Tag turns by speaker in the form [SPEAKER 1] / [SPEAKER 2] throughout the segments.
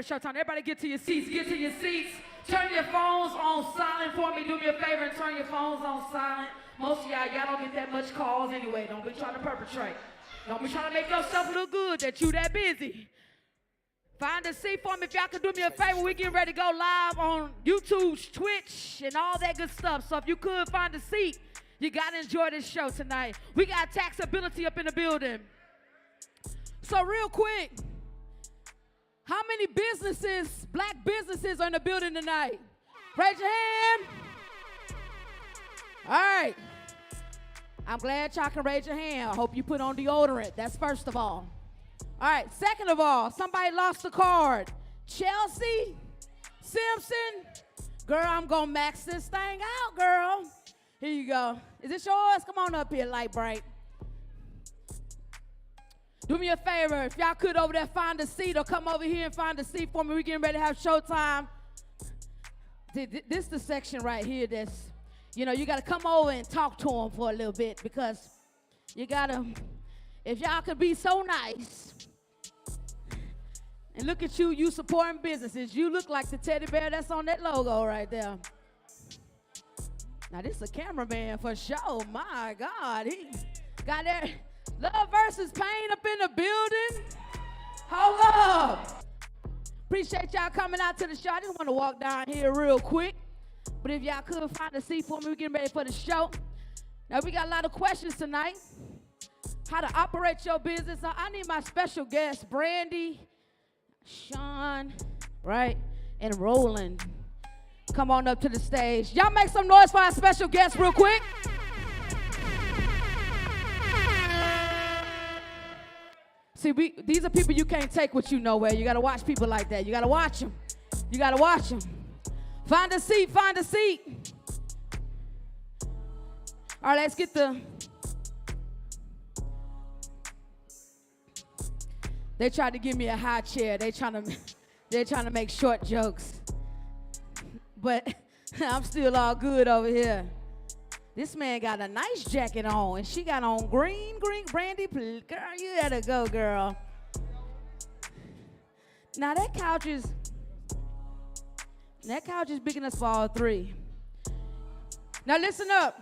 [SPEAKER 1] for showtime. Everybody get to your seats. Get to your seats. Turn your phones on silent for me. Do me a favor and turn your phones on silent. Most of y'all don't get that much calls anyway. Don't be trying to perpetrate. Don't be trying to make yourself look good that you that busy. Find a seat for me. If y'all could do me a favor, we getting ready to go live on YouTube, Twitch, and all that good stuff. So if you could find a seat, you got to enjoy this show tonight. We got Taxability up in the building. So real quick, how many businesses, black businesses are in the building tonight? Raise your hand. All right. I'm glad y'all can raise your hand. I hope you put on deodorant. That's first of all. All right, second of all, somebody lost a card. Chelsea Simpson. Girl, I'm going to max this thing out, girl. Here you go. Is this yours? Come on up here, Light Bright. Do me a favor. If y'all could over there find a seat or come over here and find a seat for me. We're getting ready to have showtime. This is the section right here that's, you know, you got to come over and talk to them for a little bit because you got to, if y'all could be so nice. And look at you, you supporting businesses. You look like the teddy bear that's on that logo right there. Now, this is a cameraman for sure. My God, he got that Love versus Pain up in the building. Hold up. Appreciate y'all coming out to the show. I just want to walk down here real quick. But if y'all could find a seat for me, we're getting ready for the show. Now, we got a lot of questions tonight. How to operate your business. Now, I need my special guests, Brandy, Sean, right, and Roland. Come on up to the stage. Y'all make some noise for our special guests real quick. See, these are people you can't take with you nowhere. You got to watch people like that. You got to watch them. You got to watch them. Find a seat, find a seat. All right, let's get They tried to give me a high chair. They're trying to make short jokes. But I'm still all good over here. This man got a nice jacket on, and she got on green. Brandy, girl, you gotta go, girl. Now that couch is big enough for all three. Now listen up.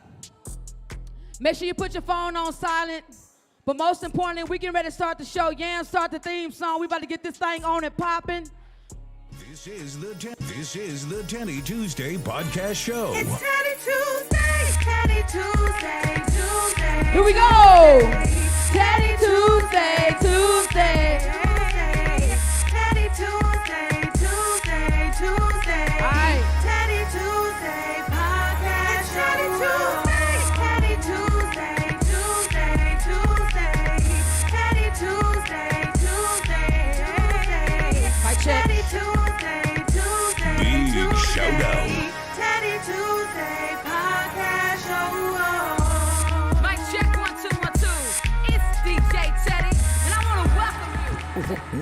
[SPEAKER 1] Make sure you put your phone on silent. But most importantly, we getting ready to start the show. Yam, start the theme song. We about to get this thing on and popping.
[SPEAKER 2] This is the Teddi Tuesday podcast show.
[SPEAKER 3] It's Teddi Tuesday, Teddi Tuesday.
[SPEAKER 1] Here we go. Teddi Tuesday.
[SPEAKER 3] Teddi Tuesday.
[SPEAKER 1] All right.
[SPEAKER 3] Teddi Tuesday podcast. Teddi Tuesday. Teddi Tuesday.
[SPEAKER 1] Mic check.
[SPEAKER 3] Teddi Tuesday.
[SPEAKER 2] Big shout out.
[SPEAKER 3] Teddi Tuesday podcast show.
[SPEAKER 1] Mic check 1 2 1 2. It's DJ Teddi, and I want to welcome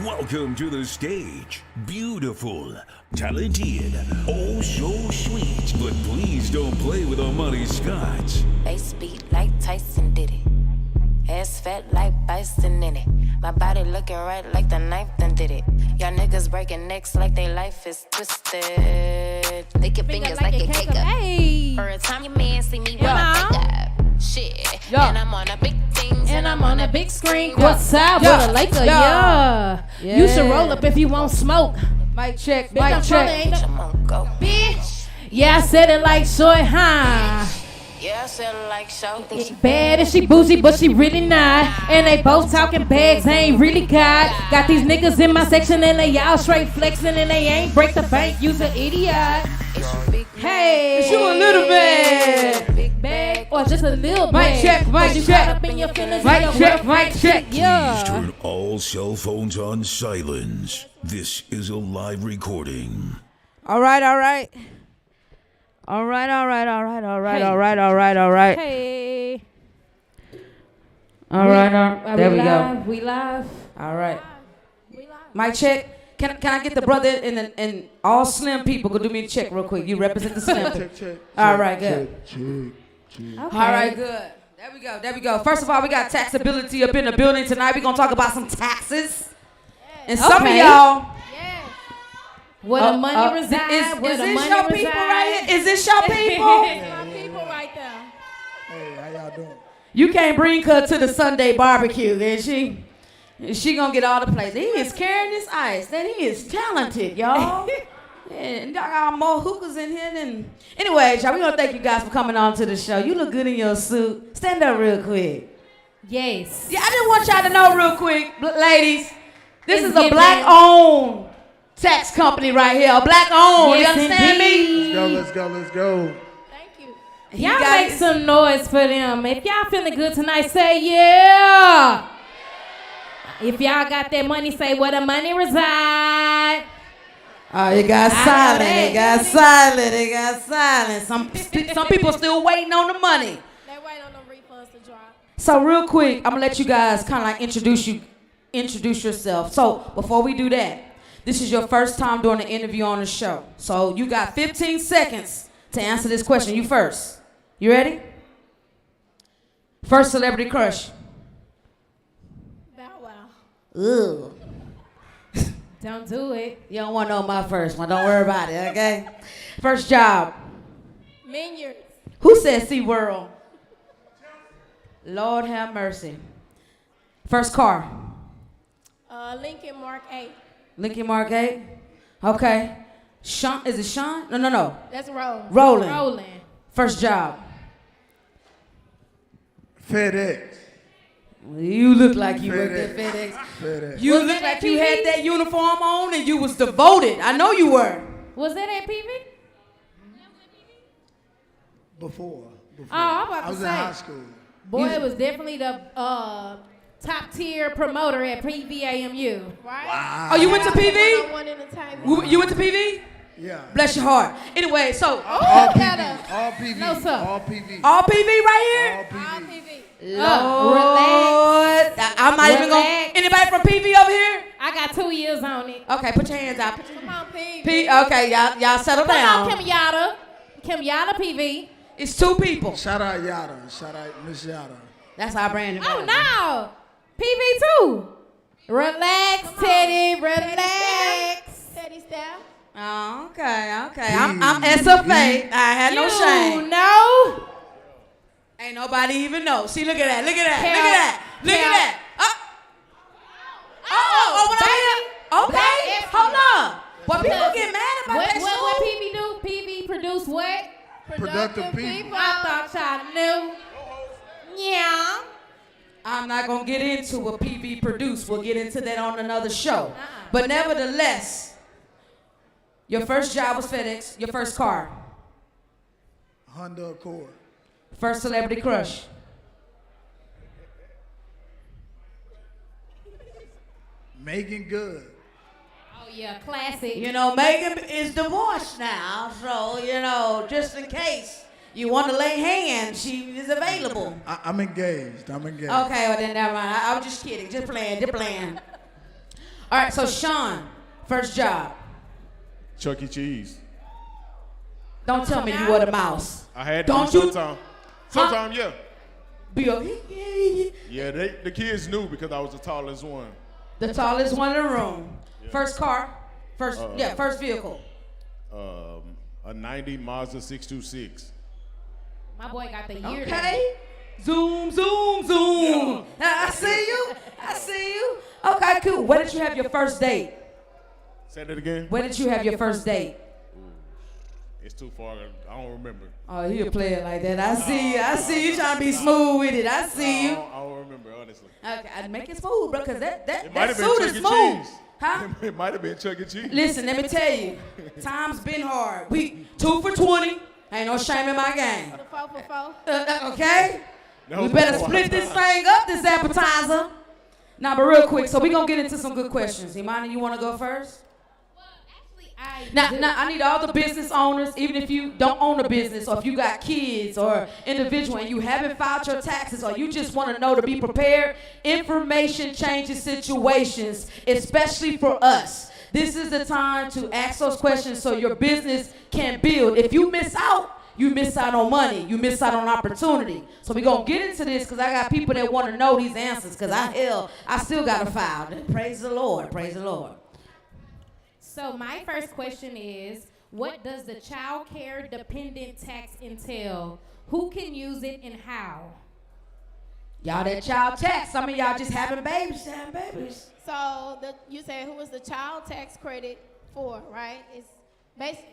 [SPEAKER 1] you.
[SPEAKER 2] Welcome to the stage. Beautiful, talented, oh so sweet. But please don't play with Armani Scott.
[SPEAKER 4] Face beat like Tyson did it. Ass fat like bison in it. My body looking right like the knife done did it. Y'all niggas breaking necks like they life is twisted. Lick your fingers like a cake up.
[SPEAKER 1] Hey.
[SPEAKER 4] Every time your man see me when I take up. Shit.
[SPEAKER 1] Yeah.
[SPEAKER 4] And I'm on a big thing.
[SPEAKER 5] And I'm on a big screen.
[SPEAKER 1] Yeah.
[SPEAKER 5] What's up
[SPEAKER 1] Yeah.
[SPEAKER 5] with a Laker?
[SPEAKER 1] Yeah.
[SPEAKER 5] Yeah. You should roll up if you want smoke.
[SPEAKER 1] Mic check.
[SPEAKER 5] Big
[SPEAKER 1] Mic
[SPEAKER 5] controller
[SPEAKER 1] check.
[SPEAKER 5] ain't no-
[SPEAKER 4] I'm gonna go.
[SPEAKER 5] Bitch. Yeah, I said it like short, huh?
[SPEAKER 4] Yeah, I said like show. Think she
[SPEAKER 5] Bad and she bougie, but she really not. And they both talking bags, they ain't really got. Got these niggas in my section and they all straight flexing and they ain't break the bank, use an idiot. Hey,
[SPEAKER 1] It's you a little bit.
[SPEAKER 5] big bag or just a little
[SPEAKER 1] Mic
[SPEAKER 5] bag.
[SPEAKER 1] check, mic
[SPEAKER 5] You
[SPEAKER 1] check.
[SPEAKER 5] caught up in your feelings,
[SPEAKER 1] Mic
[SPEAKER 5] you
[SPEAKER 1] check,
[SPEAKER 5] work
[SPEAKER 1] mic check.
[SPEAKER 2] Please
[SPEAKER 5] Yeah.
[SPEAKER 2] turn all cell phones on silence. This is a live recording.
[SPEAKER 1] All right. All right.
[SPEAKER 5] Hey.
[SPEAKER 1] All right. There we go.
[SPEAKER 5] We live.
[SPEAKER 1] All right. Mic check. Can I get the brother and all slim people go do me a check real quick? You represent the slim. All right, good.
[SPEAKER 5] Okay.
[SPEAKER 1] All right, good. There we go. First of all, we got Taxability up in the building tonight. We're gonna talk about some taxes. And some of
[SPEAKER 5] Okay.
[SPEAKER 1] y'all,
[SPEAKER 5] Where the money resides, where
[SPEAKER 1] is
[SPEAKER 5] the
[SPEAKER 1] this
[SPEAKER 5] money
[SPEAKER 1] your
[SPEAKER 5] resides.
[SPEAKER 1] people right here? Is this your people?
[SPEAKER 6] My people right there.
[SPEAKER 7] Hey, how y'all doing?
[SPEAKER 1] You can't bring her to the Sunday barbecue, is she? She gonna get all the places. He is carrying this ice. Then he is talented, y'all. And y'all got more hookahs in here than. Anyways, y'all, we gonna thank you guys for coming on to the show. You look good in your suit. Stand up real quick.
[SPEAKER 5] Yes.
[SPEAKER 1] Yeah, I just want y'all to know real quick, ladies. This
[SPEAKER 5] It's
[SPEAKER 1] is a
[SPEAKER 5] giving-
[SPEAKER 1] black-owned tax company right here. Black-owned.
[SPEAKER 5] Yes,
[SPEAKER 1] you understand me?
[SPEAKER 5] indeed.
[SPEAKER 7] Let's go.
[SPEAKER 6] Thank you.
[SPEAKER 5] Y'all
[SPEAKER 1] got
[SPEAKER 5] make
[SPEAKER 1] it.
[SPEAKER 5] some noise for them. If y'all feeling good tonight, say yeah. If y'all got that money, say where the money reside.
[SPEAKER 1] Oh, it got
[SPEAKER 5] I
[SPEAKER 1] silent.
[SPEAKER 5] know that.
[SPEAKER 1] It got silent. It got silent. Some people still waiting on the money.
[SPEAKER 6] They wait on them refunds to drop.
[SPEAKER 1] So real quick, I'm gonna let you guys kind of like introduce yourself. So before we do that, this is your first time doing an interview on the show. So you got 15 seconds to answer this question. You first. You ready? First celebrity crush.
[SPEAKER 6] Bow Wow.
[SPEAKER 1] Ugh.
[SPEAKER 5] Don't do it.
[SPEAKER 1] You don't want to know my first one. Don't worry about it, okay? First job.
[SPEAKER 6] Minions.
[SPEAKER 1] Who said SeaWorld? Lord have mercy. First car.
[SPEAKER 6] Lincoln Mark 8.
[SPEAKER 1] Lincoln Mark 8. Okay. Sean, is it Sean? No.
[SPEAKER 6] That's Rose.
[SPEAKER 1] Roland.
[SPEAKER 5] Rolling.
[SPEAKER 1] First job.
[SPEAKER 7] FedEx.
[SPEAKER 1] You look like you worked at FedEx.
[SPEAKER 7] FedEx.
[SPEAKER 1] You look like you had that uniform on and you was devoted. I know you were.
[SPEAKER 5] Was that at PV?
[SPEAKER 7] Before.
[SPEAKER 5] I'm about
[SPEAKER 7] I
[SPEAKER 5] to
[SPEAKER 7] was
[SPEAKER 5] say.
[SPEAKER 7] in high school.
[SPEAKER 5] Boy, it was definitely the top tier promoter at PVAMU.
[SPEAKER 6] Right?
[SPEAKER 1] Oh, you went to PV?
[SPEAKER 6] One-on-one entertainment.
[SPEAKER 1] You went to PV?
[SPEAKER 7] Yeah.
[SPEAKER 1] Bless your heart. Anyway, so
[SPEAKER 7] All
[SPEAKER 6] better.
[SPEAKER 7] PV. All PV.
[SPEAKER 5] No, sir.
[SPEAKER 7] All PV.
[SPEAKER 1] all PV right here?
[SPEAKER 7] All
[SPEAKER 6] All
[SPEAKER 7] PV.
[SPEAKER 6] PV.
[SPEAKER 1] Lord. I'm not even going
[SPEAKER 5] Relax.
[SPEAKER 1] to. Anybody from PV over here?
[SPEAKER 5] I got 2 years on it.
[SPEAKER 1] Okay, put your hands out.
[SPEAKER 6] Come on, PV.
[SPEAKER 1] Okay, y'all settle
[SPEAKER 5] Come on,
[SPEAKER 1] down.
[SPEAKER 5] Kim Yada. Kim Yada PV.
[SPEAKER 1] It's 2 people.
[SPEAKER 7] Shout out Yada. Shout out Miss Yada.
[SPEAKER 1] That's our brand.
[SPEAKER 5] Oh, no. PV too. Relax, Teddy. Relax.
[SPEAKER 6] Teddy Staff.
[SPEAKER 1] Oh, okay. I'm SFA. I had no shame.
[SPEAKER 5] No.
[SPEAKER 1] Ain't nobody even know. See, look at that. Look at that.
[SPEAKER 5] Cal-
[SPEAKER 1] Look at that. Look at
[SPEAKER 5] Cal-
[SPEAKER 1] that. What I hear? Okay. Hold on. Well, people get mad about
[SPEAKER 5] What
[SPEAKER 1] that
[SPEAKER 5] PV do? PV produce what?
[SPEAKER 7] Productive people.
[SPEAKER 5] I thought y'all knew. Yeah.
[SPEAKER 1] I'm not going to get into what PV produced. We'll get into that on another show. But nevertheless, your first job was FedEx. Your first car.
[SPEAKER 7] Honda Accord.
[SPEAKER 1] First celebrity crush.
[SPEAKER 7] Megan Good.
[SPEAKER 5] Oh yeah, classic.
[SPEAKER 1] You know, Megan is divorced now. So, just in case you want to lay hands, she is available.
[SPEAKER 7] I'm engaged.
[SPEAKER 1] Okay, well then never mind. I was just kidding. Just playing. All right, so Sean, first job.
[SPEAKER 8] Chuck E. Cheese.
[SPEAKER 1] Don't tell me you were the mouse.
[SPEAKER 8] I had
[SPEAKER 1] Don't
[SPEAKER 8] to
[SPEAKER 1] you-
[SPEAKER 8] sometime. Sometime, yeah.
[SPEAKER 1] Be okay.
[SPEAKER 8] Yeah, the kids knew because I was the tallest one.
[SPEAKER 1] The tallest one in the room. First car. First vehicle.
[SPEAKER 8] A 90 Mazda 626.
[SPEAKER 5] My boy got the year.
[SPEAKER 1] Okay. Zoom. I see you. Okay, cool. Where did you have your first date?
[SPEAKER 8] Say that again?
[SPEAKER 1] Where did you have your first date?
[SPEAKER 8] It's too far. I don't remember.
[SPEAKER 1] Oh, he'll play it like that. I see you trying to be smooth with it. I see you.
[SPEAKER 8] I don't remember, honestly.
[SPEAKER 1] Okay, I'd make it smooth, bro, because
[SPEAKER 8] It
[SPEAKER 1] that
[SPEAKER 8] might have been
[SPEAKER 1] suit
[SPEAKER 8] Chuck
[SPEAKER 1] is
[SPEAKER 8] E.
[SPEAKER 1] smooth.
[SPEAKER 8] Cheese.
[SPEAKER 1] Huh?
[SPEAKER 8] It might have been Chuck E. Cheese.
[SPEAKER 1] Listen, let me tell you. Time's been hard. We 2 for 20. Ain't no shame in my game.
[SPEAKER 6] The 4 for 4.
[SPEAKER 1] Okay?
[SPEAKER 8] That
[SPEAKER 1] We
[SPEAKER 8] was
[SPEAKER 1] better
[SPEAKER 8] before
[SPEAKER 1] split
[SPEAKER 8] my
[SPEAKER 1] this
[SPEAKER 8] time.
[SPEAKER 1] thing up, this appetizer. Nah, but real quick, so we gonna get into some good questions. Imani, you wanna go first? Now, I need all the business owners, even if you don't own a business, or if you got kids or individual and you haven't filed your taxes, or you just want to know to be prepared. Information changes situations, especially for us. This is the time to ask those questions so your business can build. If you miss out on money. You miss out on opportunity. So we're going to get into this because I got people that want to know these answers because I still got to file. Praise the Lord. Praise the Lord.
[SPEAKER 5] So my first question is, what does the child care dependent tax entail? Who can use it and how?
[SPEAKER 1] Y'all that child tax. Some of y'all just having babies.
[SPEAKER 6] So you said who was the child tax credit for, right? It's basically.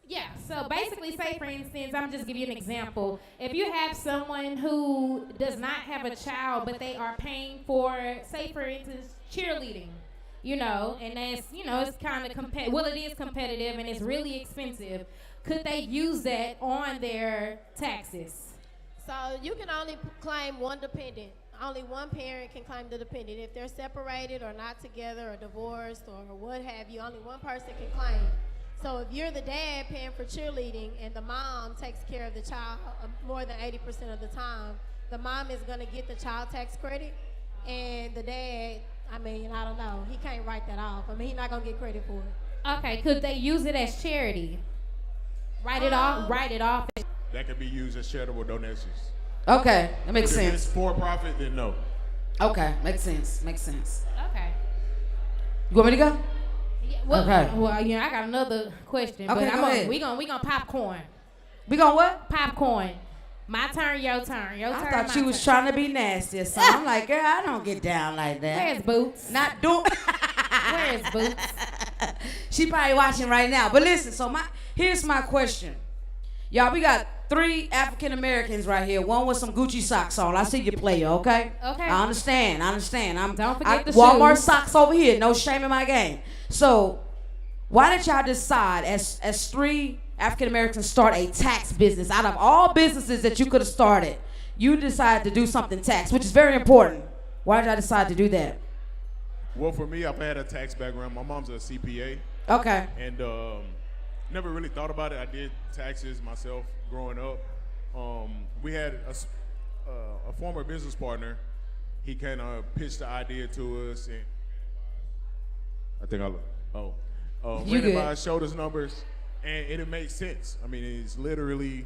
[SPEAKER 5] Yeah, so basically, say for instance, I'm just giving you an example. If you have someone who does not have a child, but they are paying for, say for instance, cheerleading, you know, and that's, you know, it's kind of competitive. Well, it is competitive and it's really expensive. Could they use that on their taxes?
[SPEAKER 6] So you can only claim one dependent. Only one parent can claim the dependent. If they're separated or not together or divorced or what have you, only one person can claim. So if you're the dad paying for cheerleading and the mom takes care of the child more than 80% of the time, the mom is going to get the child tax credit, and the dad, I mean, I don't know, he can't write that off. I mean, he's not going to get credit for it.
[SPEAKER 5] Okay, could they use it as charity? Write it off.
[SPEAKER 8] That could be used as charitable donations.
[SPEAKER 1] Okay, that makes
[SPEAKER 8] If
[SPEAKER 1] sense.
[SPEAKER 8] it's for profit, then no.
[SPEAKER 1] Okay, makes sense.
[SPEAKER 5] Okay.
[SPEAKER 1] You want me to go?
[SPEAKER 5] Yeah, well,
[SPEAKER 1] Okay.
[SPEAKER 5] Well, yeah, I got another question.
[SPEAKER 1] Okay,
[SPEAKER 5] but
[SPEAKER 1] go ahead.
[SPEAKER 5] we gonna popcorn.
[SPEAKER 1] We gonna what?
[SPEAKER 5] Popcorn. My turn, your turn. Your turn.
[SPEAKER 1] I thought
[SPEAKER 5] my
[SPEAKER 1] you was
[SPEAKER 5] turn.
[SPEAKER 1] trying to be nasty or something. I'm like, girl, I don't get down like that.
[SPEAKER 5] Where's Boots?
[SPEAKER 1] Not doing.
[SPEAKER 5] Where's Boots?
[SPEAKER 1] She probably watching right now. But listen, so here's my question. Y'all, we got 3 African Americans right here. One with some Gucci socks on. I see you player, okay?
[SPEAKER 5] Okay.
[SPEAKER 1] I understand.
[SPEAKER 5] Don't forget the
[SPEAKER 1] Walmart
[SPEAKER 5] shoes.
[SPEAKER 1] socks over here. No shame in my game. So, why did y'all decide as 3 African Americans start a tax business? Out of all businesses that you could have started, you decided to do something tax, which is very important. Why did y'all decide to do that?
[SPEAKER 8] Well, for me, I've had a tax background. My mom's a CPA.
[SPEAKER 1] Okay.
[SPEAKER 8] And never really thought about it. I did taxes myself growing up. We had a former business partner. He kind of pitched the idea to us, and I think
[SPEAKER 1] You
[SPEAKER 8] ran it by,
[SPEAKER 1] good.
[SPEAKER 8] showed us numbers, and it makes sense. I mean, it's literally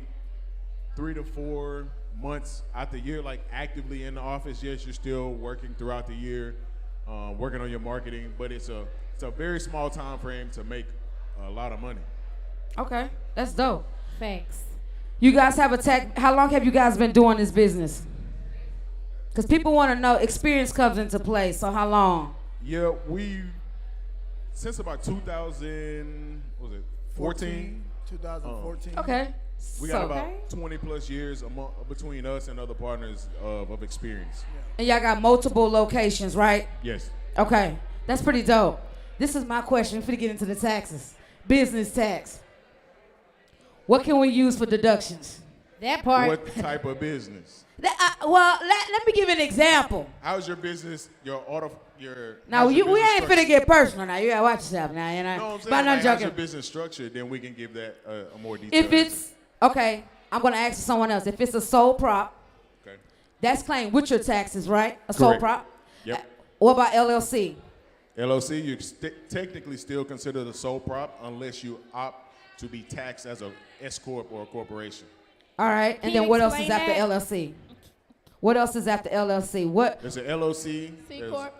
[SPEAKER 8] 3 to 4 months out the year, like actively in the office. Yes, you're still working throughout the year, working on your marketing, but it's a very small time frame to make a lot of money.
[SPEAKER 1] Okay, that's dope.
[SPEAKER 5] Thanks.
[SPEAKER 1] You guys have a tax. How long have you guys been doing this business? Because people want to know. Experience comes into play. So how long?
[SPEAKER 8] Yeah, since about 2014,
[SPEAKER 7] 2014.
[SPEAKER 1] Okay.
[SPEAKER 8] we got
[SPEAKER 1] So-
[SPEAKER 8] about 20 plus years between us and other partners of experience.
[SPEAKER 1] And y'all got multiple locations, right?
[SPEAKER 8] Yes.
[SPEAKER 1] Okay, that's pretty dope. This is my question. We're finna get into the taxes. Business tax. What can we use for deductions?
[SPEAKER 5] That part.
[SPEAKER 8] What type of business?
[SPEAKER 1] Let me give you an example.
[SPEAKER 8] How's your business? Your
[SPEAKER 1] Now,
[SPEAKER 8] how's your
[SPEAKER 1] we
[SPEAKER 8] business
[SPEAKER 1] ain't finna
[SPEAKER 8] structured?
[SPEAKER 1] get personal now. You gotta watch yourself now, you know?
[SPEAKER 8] No, I'm saying,
[SPEAKER 1] But I'm
[SPEAKER 8] like, how's your
[SPEAKER 1] joking.
[SPEAKER 8] business structured? Then we can give that a more detailed.
[SPEAKER 1] If it's, okay, I'm gonna ask someone else. If it's a sole prop,
[SPEAKER 8] okay.
[SPEAKER 1] that's claimed with your taxes, right? A sole
[SPEAKER 8] Correct.
[SPEAKER 1] prop?
[SPEAKER 8] Yep.
[SPEAKER 1] What about LLC?
[SPEAKER 8] LLC, you technically still consider the sole prop unless you opt to be taxed as a S corp or a corporation.
[SPEAKER 1] All right,
[SPEAKER 5] Can
[SPEAKER 1] and
[SPEAKER 5] you
[SPEAKER 1] then what else is
[SPEAKER 5] explain
[SPEAKER 1] after
[SPEAKER 5] that?
[SPEAKER 1] LLC? What else is after LLC? What?
[SPEAKER 8] There's an LLC,
[SPEAKER 6] C
[SPEAKER 8] there's
[SPEAKER 6] Corp.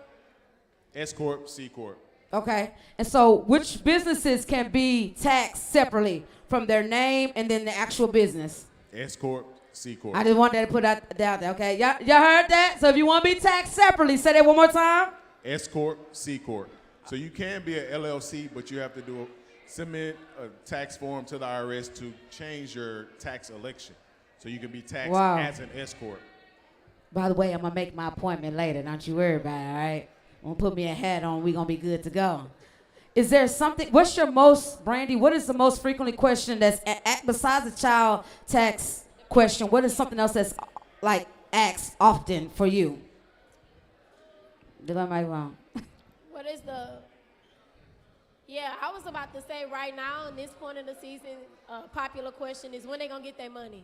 [SPEAKER 8] S corp, C corp.
[SPEAKER 1] Okay, and so which businesses can be taxed separately from their name and then the actual business?
[SPEAKER 8] S corp, C corp.
[SPEAKER 1] I just want that to put out there, okay? Y'all heard that? So if you want to be taxed separately, say that one more time.
[SPEAKER 8] S corp, C corp. So you can be an LLC, but you have to submit a tax form to the IRS to change your tax election. So you can be taxed
[SPEAKER 1] Wow.
[SPEAKER 8] as an S corp.
[SPEAKER 1] By the way, I'm gonna make my appointment later. Don't you worry about it, all right? I'm gonna put me a hat on. We're gonna be good to go. Is there something? What's your most, Brandy? What is the most frequently question that's besides the child tax question? What is something else that's like asked often for you? Did I make wrong?
[SPEAKER 6] What is the? Yeah, I was about to say right now, in this point in the season, popular question is when they gonna get their money,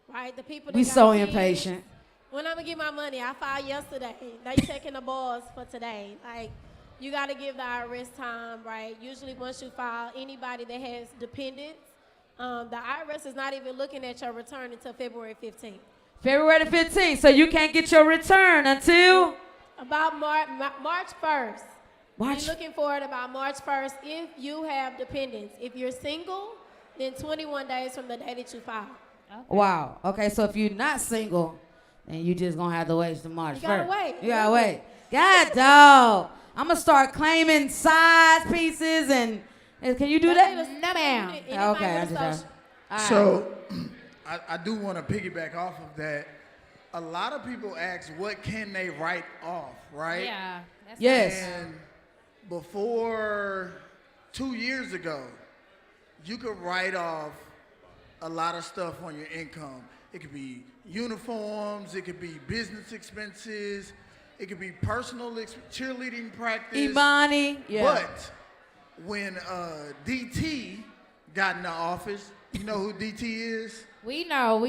[SPEAKER 6] right? The people that
[SPEAKER 1] We
[SPEAKER 6] got
[SPEAKER 1] so
[SPEAKER 6] kids,
[SPEAKER 1] impatient.
[SPEAKER 6] When I'm gonna get my money? I filed yesterday. They taking the balls for today. Like, you gotta give the IRS time, right? Usually once you file, anybody that has dependents, the IRS is not even looking at your return until February 15th.
[SPEAKER 1] February the 15th. So you can't get your return until
[SPEAKER 6] About March 1st. Be looking for it about March 1st if you have dependents. If you're single, then 21 days from the day that you file.
[SPEAKER 5] Okay. Wow. Okay, so if you're not single, then you just gonna have to wait till March 1st.
[SPEAKER 6] You gotta wait.
[SPEAKER 5] You gotta wait. God, dog. I'm gonna start claiming size pieces and can you do that?
[SPEAKER 6] No, ma'am.
[SPEAKER 5] Okay, I just.
[SPEAKER 7] So, I do want to piggyback off of that. A lot of people ask, what can they write off, right?
[SPEAKER 5] Yeah. Yes.
[SPEAKER 7] And before 2 years ago, you could write off a lot of stuff on your income. It could be uniforms, it could be business expenses, it could be personal cheerleading practice.
[SPEAKER 5] Imani, yeah.
[SPEAKER 7] But when DT got in the office, you know who DT is?
[SPEAKER 5] We know.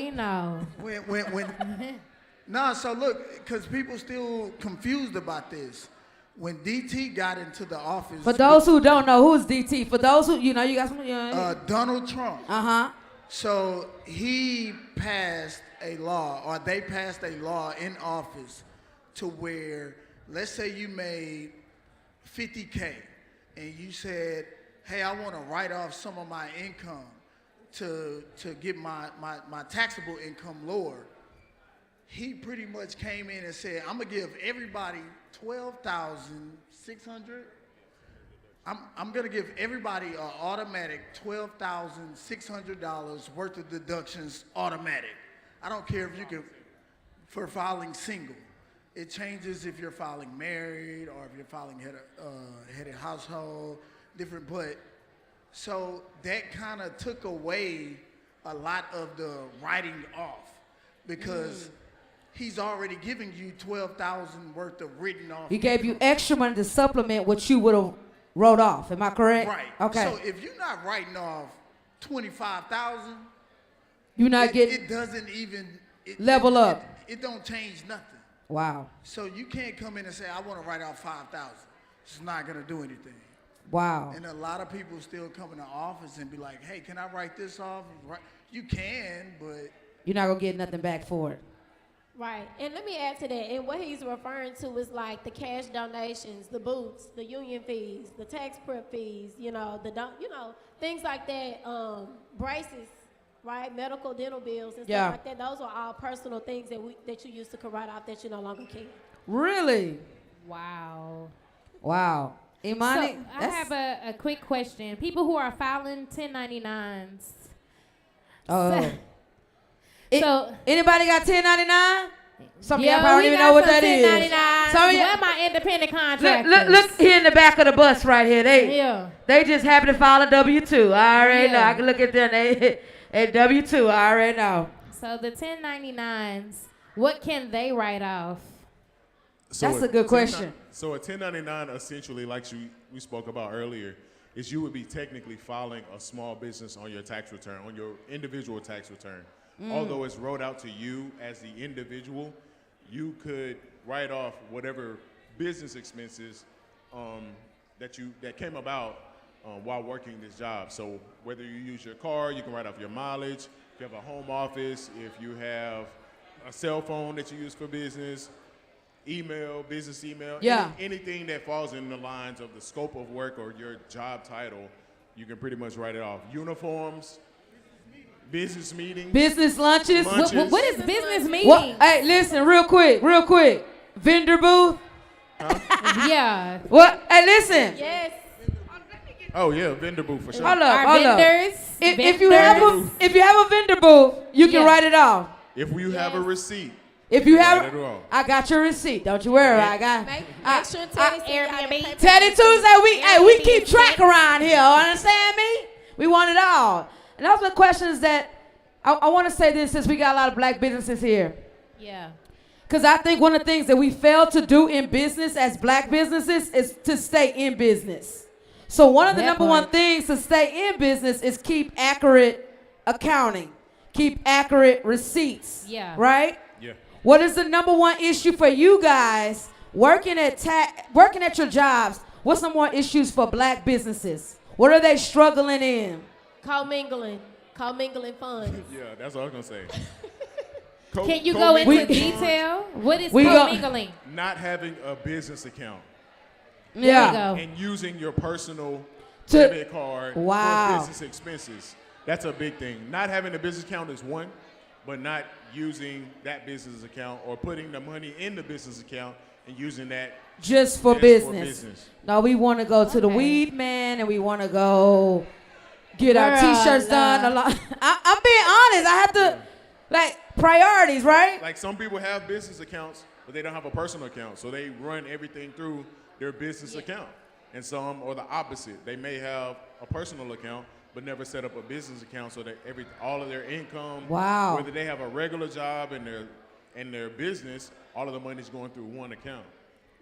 [SPEAKER 7] Nah, so look, because people still confused about this. When DT got into the office.
[SPEAKER 5] For those who don't know, who's DT? For those who, you got some.
[SPEAKER 7] Donald Trump.
[SPEAKER 5] Uh-huh.
[SPEAKER 7] So he passed a law, or they passed a law in office to where, let's say you made $50K and you said, hey, I want to write off some of my income to get my taxable income lower. He pretty much came in and said, I'm going to give everybody $12,600. I'm going to give everybody an automatic $12,600 worth of deductions automatic. I don't care if you can, for filing single. It changes if you're filing married or if you're filing head of household, different, but so that kind of took away a lot of the writing off because he's already giving you $12,000 worth of written off.
[SPEAKER 5] He gave you extra money to supplement what you would have wrote off. Am I correct?
[SPEAKER 7] Right.
[SPEAKER 5] Okay.
[SPEAKER 7] So if you're not writing off $25,000,
[SPEAKER 5] you're not getting.
[SPEAKER 7] It doesn't even
[SPEAKER 5] level up.
[SPEAKER 7] It don't change nothing.
[SPEAKER 5] Wow.
[SPEAKER 7] So you can't come in and say, I want to write off $5,000. It's not going to do anything.
[SPEAKER 5] Wow.
[SPEAKER 7] And a lot of people still come in the office and be like, hey, can I write this off? You can, but
[SPEAKER 5] You're not going to get nothing back for it.
[SPEAKER 6] Right. And let me add to that. And what he's referring to is like the cash donations, the boots, the union fees, the tax prep fees, things like that, braces, right? Medical, dental bills and stuff like that. Those are all personal things that you used to write off that you no longer can.
[SPEAKER 5] Really?
[SPEAKER 9] Wow.
[SPEAKER 5] Wow. Imani,
[SPEAKER 9] So I have a quick question. People who are filing 1099s.
[SPEAKER 5] Oh.
[SPEAKER 9] So
[SPEAKER 5] anybody got 1099? Some of y'all
[SPEAKER 9] yeah,
[SPEAKER 5] probably don't even know what that is.
[SPEAKER 9] 1099s.
[SPEAKER 5] Some of y'all,
[SPEAKER 9] Where my independent contractors?
[SPEAKER 5] look here in the back of the bus right here. They just happy to file a W-2. I already know. I can look at them. They W-2. I already know.
[SPEAKER 9] So the 1099s, what can they write off?
[SPEAKER 8] So
[SPEAKER 5] that's a good question.
[SPEAKER 8] So a 1099 essentially, like we spoke about earlier, is you would be technically filing a small business on your tax return, on your individual tax return. Although it's wrote out to you as the individual, you could write off whatever business expenses that came about while working this job. So whether you use your car, you can write off your mileage. If you have a home office, if you have a cell phone that you use for business, email, business email, anything that falls in the lines of the scope of work or your job title, you can pretty much write it off. Uniforms, business meetings,
[SPEAKER 5] business lunches.
[SPEAKER 9] What is business meeting?
[SPEAKER 5] Hey, listen, real quick. Vendor booth.
[SPEAKER 8] Huh?
[SPEAKER 9] Yeah.
[SPEAKER 5] What? Hey, listen.
[SPEAKER 6] Yes.
[SPEAKER 8] Oh yeah, vendor booth for sure.
[SPEAKER 5] Hold up.
[SPEAKER 9] Vendors.
[SPEAKER 5] If you have a vendor booth, you can write it off.
[SPEAKER 8] If you have a receipt.
[SPEAKER 5] If you have,
[SPEAKER 8] write it off.
[SPEAKER 5] I got your receipt. Don't you worry. I got.
[SPEAKER 6] Make sure Teddy
[SPEAKER 9] Airbnb.
[SPEAKER 5] Teddy Tuesday, we keep track around here. Understand me? We want it all. And those are questions that I want to say this since we got a lot of black businesses here.
[SPEAKER 9] Yeah.
[SPEAKER 5] Because I think one of the things that we fail to do in business as black businesses is to stay in business. So one of the number one things to stay in business is keep accurate accounting, keep accurate receipts.
[SPEAKER 9] Yeah.
[SPEAKER 5] Right?
[SPEAKER 8] Yeah.
[SPEAKER 5] What is the number one issue for you guys working at your jobs? What's some more issues for black businesses? What are they struggling in?
[SPEAKER 6] Commingling funds.
[SPEAKER 8] Yeah, that's what I was gonna say.
[SPEAKER 9] Can you go into detail? What is commingling?
[SPEAKER 8] Not having a business account.
[SPEAKER 5] Yeah.
[SPEAKER 9] There you go.
[SPEAKER 8] and using your personal
[SPEAKER 5] To-
[SPEAKER 8] debit card
[SPEAKER 5] Wow.
[SPEAKER 8] for business expenses. That's a big thing. Not having a business account is one, but not using that business account or putting the money in the business account and using that
[SPEAKER 5] Just for
[SPEAKER 8] just
[SPEAKER 5] business. No, we want to go to the
[SPEAKER 9] Okay.
[SPEAKER 5] weed man and we want to go get our
[SPEAKER 9] Girl,
[SPEAKER 5] t-shirts done. A lot. I'm being honest. I have to, like, priorities, right?
[SPEAKER 8] Like some people have business accounts, but they don't have a personal account, so they run everything through their business account. And some are the opposite. They may have a personal account, but never set up a business account, so that all of their income,
[SPEAKER 5] Wow.
[SPEAKER 8] whether they have a regular job and their business, all of the money's going through one account.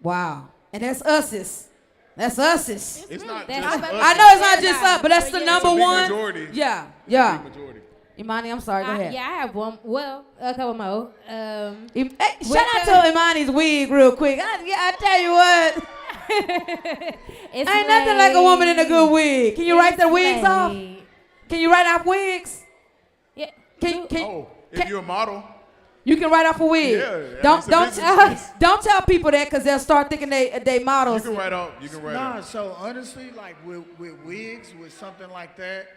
[SPEAKER 5] Wow. And that's us's. That's us's.
[SPEAKER 8] It's not
[SPEAKER 9] That's
[SPEAKER 8] just
[SPEAKER 9] about-
[SPEAKER 8] us.
[SPEAKER 5] I know it's not just us, but that's the
[SPEAKER 8] It's
[SPEAKER 5] number
[SPEAKER 8] a big
[SPEAKER 5] one.
[SPEAKER 8] majority.
[SPEAKER 5] Yeah.
[SPEAKER 8] It's a
[SPEAKER 5] Yeah.
[SPEAKER 8] big majority.
[SPEAKER 5] Imani, I'm sorry. Go ahead.
[SPEAKER 9] Yeah, I have one. Well, a couple more.
[SPEAKER 5] Hey, shout out to Imani's wig real quick. I tell you what.
[SPEAKER 9] It's
[SPEAKER 5] Ain't nothing like a woman in a good wig. Can you write the wigs off?
[SPEAKER 9] late.
[SPEAKER 5] Can you write off wigs?
[SPEAKER 9] Yeah.
[SPEAKER 8] Oh, if you're a model,
[SPEAKER 5] You can write off a wig.
[SPEAKER 8] Yeah, I mean,
[SPEAKER 5] don't
[SPEAKER 8] it's a
[SPEAKER 5] don't
[SPEAKER 8] business.
[SPEAKER 5] don't tell people that because they'll start thinking they
[SPEAKER 8] you
[SPEAKER 5] models.
[SPEAKER 8] can write out.
[SPEAKER 7] Nah, so honestly, like with wigs, with something like that,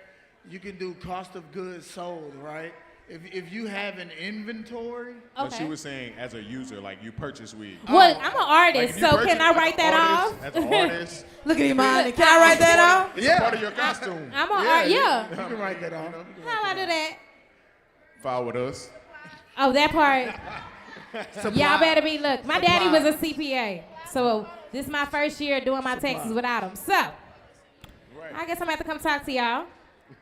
[SPEAKER 7] you can do cost of goods sold, right? If you have an inventory,
[SPEAKER 8] But she
[SPEAKER 9] Okay.
[SPEAKER 8] was saying as a user, like you purchase weed.
[SPEAKER 9] Well, I'm an
[SPEAKER 8] Like,
[SPEAKER 9] artist,
[SPEAKER 8] if you
[SPEAKER 9] so
[SPEAKER 8] purchase
[SPEAKER 9] can I
[SPEAKER 8] as
[SPEAKER 9] write
[SPEAKER 8] an
[SPEAKER 9] that
[SPEAKER 8] artist-
[SPEAKER 9] off?
[SPEAKER 8] As an artist,
[SPEAKER 5] Look at Imani. Can I write that off?
[SPEAKER 8] it's a part of your costume.
[SPEAKER 9] I'm an art. Yeah.
[SPEAKER 7] you can write that off.
[SPEAKER 9] How do I do that?
[SPEAKER 8] File with us.
[SPEAKER 9] Oh, that part. Y'all better be. Look, my daddy was a CPA, so this is my first year doing my taxes without him. So, I guess I'm gonna have to come talk to y'all.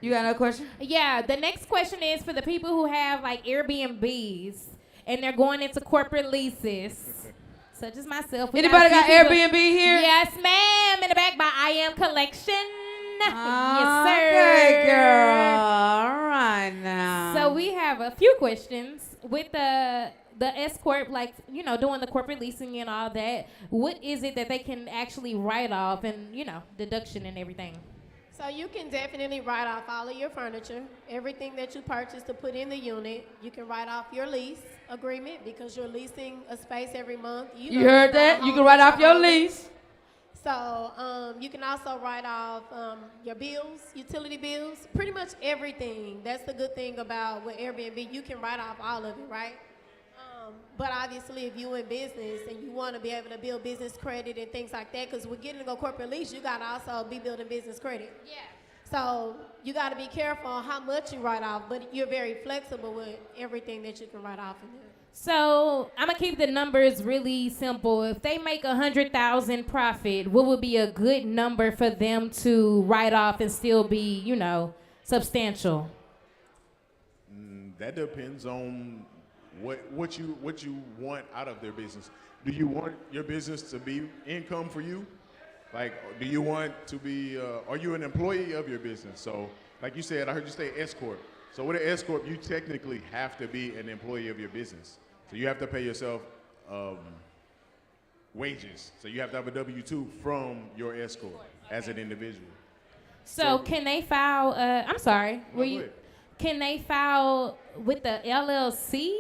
[SPEAKER 5] You got another question?
[SPEAKER 9] Yeah, the next question is for the people who have like Airbnbs and they're going into corporate leases, such as myself. We
[SPEAKER 5] Anybody
[SPEAKER 9] a few
[SPEAKER 5] got
[SPEAKER 9] people-
[SPEAKER 5] Airbnb here?
[SPEAKER 9] Yes, ma'am. In the back by I Am Collection. Yes, sir.
[SPEAKER 5] Okay, girl. All right now.
[SPEAKER 9] So we have a few questions with the S corp, like doing the corporate leasing and all that. What is it that they can actually write off and deduction and everything?
[SPEAKER 6] So you can definitely write off all of your furniture, everything that you purchased to put in the unit. You can write off your lease agreement because you're leasing a space every month.
[SPEAKER 5] You heard that? You can write off your lease.
[SPEAKER 6] So you can also write off your bills, utility bills, pretty much everything. That's the good thing about with Airbnb. You can write off all of it, right? But obviously, if you're in business and you want to be able to build business credit and things like that, because we're getting to go corporate lease, you got to also be building business credit.
[SPEAKER 9] Yeah.
[SPEAKER 6] So you got to be careful on how much you write off, but you're very flexible with everything that you can write off in there.
[SPEAKER 9] So I'm gonna keep the numbers really simple. If they make 100,000 profit, what would be a good number for them to write off and still be, substantial?
[SPEAKER 8] That depends on what you want out of their business. Do you want your business to be income for you? Like, do you want to be? Are you an employee of your business? So, like you said, I heard you say S corp. So with an S corp, you technically have to be an employee of your business. So you have to pay yourself wages. So you have to have a W-2 from your S corp as an individual.
[SPEAKER 9] So can they file? I'm sorry.
[SPEAKER 8] No, go ahead.
[SPEAKER 9] Can they file with the LLC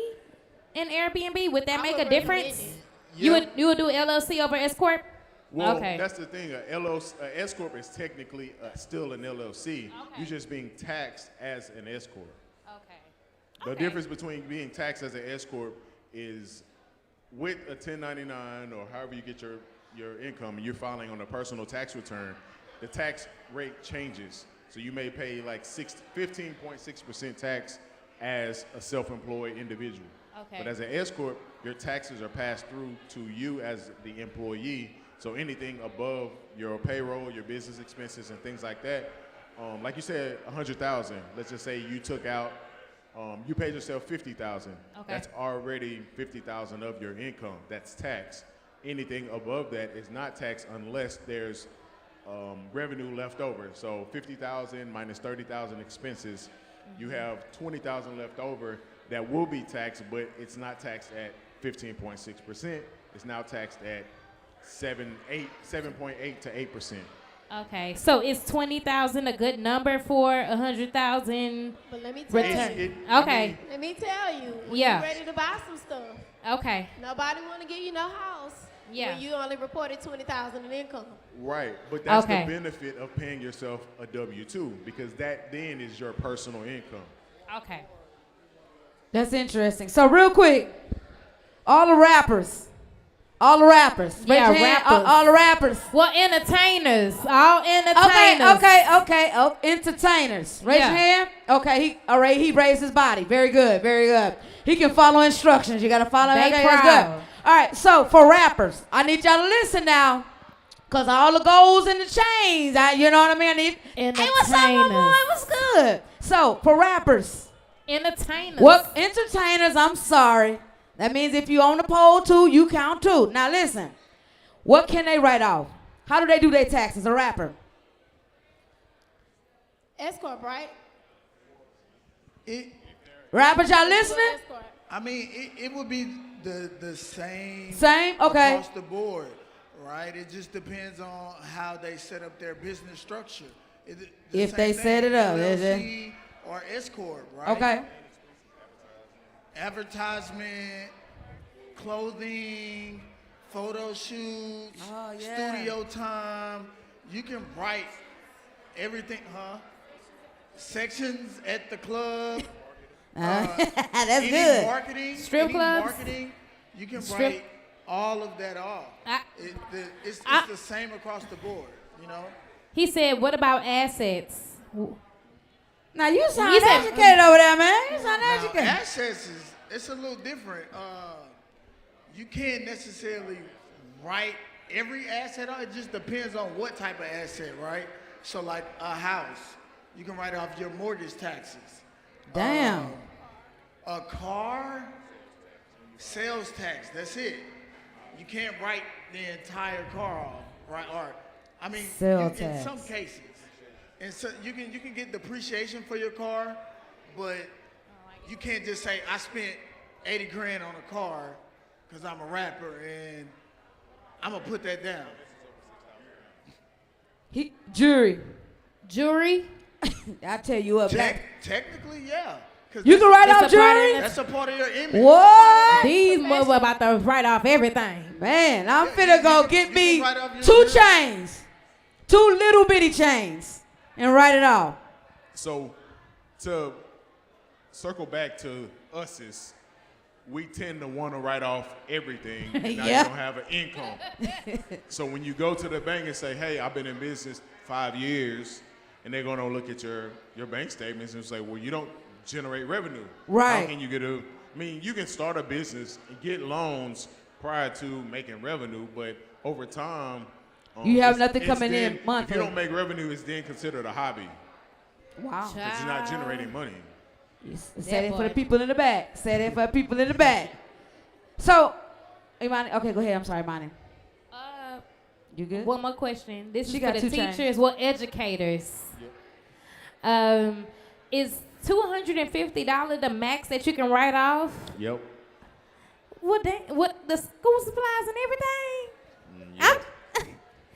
[SPEAKER 9] in Airbnb? Would that
[SPEAKER 6] I
[SPEAKER 9] make
[SPEAKER 6] would
[SPEAKER 9] a difference?
[SPEAKER 6] recommend it.
[SPEAKER 9] You would do LLC over S corp?
[SPEAKER 8] Well,
[SPEAKER 9] Okay.
[SPEAKER 8] that's the thing. A S corp is technically still an LLC. You're just being taxed as an S corp.
[SPEAKER 9] Okay.
[SPEAKER 8] The difference between being taxed as an S corp is with a 1099 or however you get your income and you're filing on a personal tax return, the tax rate changes. So you may pay like 15.6% tax as a self-employed individual.
[SPEAKER 9] Okay.
[SPEAKER 8] But as an S corp, your taxes are passed through to you as the employee. So anything above your payroll, your business expenses, and things like that, like you said, 100,000. Let's just say you took out, you paid yourself 50,000.
[SPEAKER 9] Okay.
[SPEAKER 8] That's already 50,000 of your income. That's taxed. Anything above that is not taxed unless there's revenue left over. So 50,000 minus 30,000 expenses, you have 20,000 left over that will be taxed, but it's not taxed at 15.6%. It's now taxed at 7.8 to 8%.
[SPEAKER 9] Okay. So is 20,000 a good number for 100,000
[SPEAKER 6] But let me tell
[SPEAKER 9] return?
[SPEAKER 6] you.
[SPEAKER 9] Okay.
[SPEAKER 6] Let me tell you. When
[SPEAKER 9] Yeah.
[SPEAKER 6] you're ready to buy some stuff.
[SPEAKER 9] Okay.
[SPEAKER 6] Nobody want to give you no house.
[SPEAKER 9] Yeah.
[SPEAKER 6] When you only reported 20,000 in income.
[SPEAKER 8] Right, but that's
[SPEAKER 9] Okay.
[SPEAKER 8] the benefit of paying yourself a W-2 because that then is your personal income.
[SPEAKER 9] Okay.
[SPEAKER 5] That's interesting. So real quick, all the rappers. Raise
[SPEAKER 9] Yeah,
[SPEAKER 5] your hand.
[SPEAKER 9] rappers.
[SPEAKER 5] All the rappers.
[SPEAKER 9] Well, entertainers. All entertainers.
[SPEAKER 5] Okay. Oh, entertainers. Raise
[SPEAKER 9] Yeah.
[SPEAKER 5] your hand. Okay, he raised his body. Very good. He can follow instructions. You gotta follow.
[SPEAKER 9] They
[SPEAKER 5] Okay, that's
[SPEAKER 9] proud.
[SPEAKER 5] good. All right, so for rappers, I need y'all to listen now. Cause all the golds and the chains, you know what I mean? Hey, what's up, my boy? What's good? So for rappers,
[SPEAKER 9] Entertainers.
[SPEAKER 5] what entertainers? I'm sorry. That means if you own the pole too, you count too. Now listen, what can they write off? How do they do their taxes? A rapper.
[SPEAKER 6] S-corp, right?
[SPEAKER 5] Rappers, y'all listening?
[SPEAKER 6] S-corp.
[SPEAKER 7] I mean, it would be the same.
[SPEAKER 5] Same? Okay.
[SPEAKER 7] Across the board, right? It just depends on how they set up their business structure.
[SPEAKER 5] If they set it up, is it?
[SPEAKER 7] LLC or S corp, right?
[SPEAKER 5] Okay.
[SPEAKER 7] Advertisement, clothing, photo shoots,
[SPEAKER 5] Oh, yeah.
[SPEAKER 7] studio time. You can write everything, sections at the club.
[SPEAKER 5] That's
[SPEAKER 7] any
[SPEAKER 5] good.
[SPEAKER 7] Marketing,
[SPEAKER 9] Strip
[SPEAKER 7] any
[SPEAKER 9] clubs?
[SPEAKER 7] marketing, you can
[SPEAKER 9] Strip-
[SPEAKER 7] write all of that off. It's the same across the board, you know?
[SPEAKER 9] He said, what about assets?
[SPEAKER 5] Now you sound
[SPEAKER 9] You said-
[SPEAKER 5] educated over there, man. You sound
[SPEAKER 7] Now,
[SPEAKER 5] educated.
[SPEAKER 7] assets it's a little different. You can't necessarily write every asset off. It just depends on what type of asset, right? So like a house, you can write off your mortgage taxes.
[SPEAKER 5] Damn.
[SPEAKER 7] A car, sales tax, that's it. You can't write the entire car off, right? Or, I mean,
[SPEAKER 5] Sales
[SPEAKER 7] in
[SPEAKER 5] tax.
[SPEAKER 7] some cases. And so you can get depreciation for your car, but you can't just say, I spent 80 grand on a car because I'm a rapper and I'm going to put that down.
[SPEAKER 5] Jury. I tell you what, black.
[SPEAKER 7] Technically, yeah. 'Cause
[SPEAKER 5] You can write
[SPEAKER 9] It's
[SPEAKER 5] off
[SPEAKER 9] a part of
[SPEAKER 5] jury?
[SPEAKER 9] the-
[SPEAKER 7] That's a part of your image.
[SPEAKER 5] What?
[SPEAKER 9] These mother about to write off everything.
[SPEAKER 5] Man, I'm
[SPEAKER 7] Yeah,
[SPEAKER 5] finna
[SPEAKER 7] you
[SPEAKER 5] go
[SPEAKER 7] can-
[SPEAKER 5] get
[SPEAKER 7] you
[SPEAKER 5] me
[SPEAKER 7] can write off your
[SPEAKER 5] 2
[SPEAKER 7] jury.
[SPEAKER 5] chains. 2 little bitty chains. And write it off.
[SPEAKER 8] So to circle back to us, we tend to want to write off everything and now
[SPEAKER 5] Yeah.
[SPEAKER 8] you don't have an income. So when you go to the bank and say, hey, I've been in business 5 years, and they're going to look at your bank statements and say, well, you don't generate revenue.
[SPEAKER 5] Right.
[SPEAKER 8] How can you you can start a business and get loans prior to making revenue, but over time,
[SPEAKER 5] You have
[SPEAKER 8] it's-
[SPEAKER 5] nothing
[SPEAKER 8] it's
[SPEAKER 5] coming
[SPEAKER 8] then-
[SPEAKER 5] in monthly.
[SPEAKER 8] If you don't make revenue, it's then considered a hobby
[SPEAKER 5] Wow.
[SPEAKER 8] because you're not generating money.
[SPEAKER 5] Say that for the
[SPEAKER 9] part.
[SPEAKER 5] people in the back. Say that for the people in the back. So, Imani, okay, go ahead. I'm sorry, Imani. You good?
[SPEAKER 9] One more question. This
[SPEAKER 5] She
[SPEAKER 9] is
[SPEAKER 5] got
[SPEAKER 9] for the
[SPEAKER 5] 2 chains.
[SPEAKER 9] teachers, educators. Is $250 the max that you can write off?
[SPEAKER 8] Yep.
[SPEAKER 9] What the school supplies and everything?
[SPEAKER 8] Yep.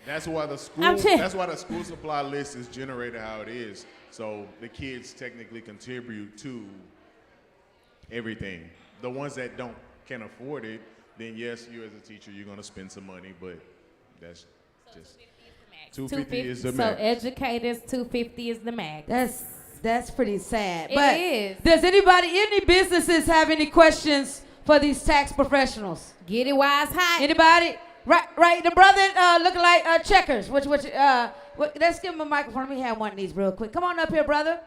[SPEAKER 8] That's why the
[SPEAKER 9] I'm chill.
[SPEAKER 8] that's why the school supply list is generated how it is. So the kids technically contribute to everything. The ones that can't afford it, then yes, you as a teacher, you're gonna spend some money, but that's just $250 is the
[SPEAKER 9] So
[SPEAKER 8] max.
[SPEAKER 9] educators, $250 is the max.
[SPEAKER 5] That's pretty sad.
[SPEAKER 9] It
[SPEAKER 5] But
[SPEAKER 9] is.
[SPEAKER 5] does any businesses have any questions for these tax professionals?
[SPEAKER 9] Get it wise hot.
[SPEAKER 5] Anybody? Right. The brother looking like Checkers. Let's give him a microphone. Let me have one of these real quick. Come on up here, brother.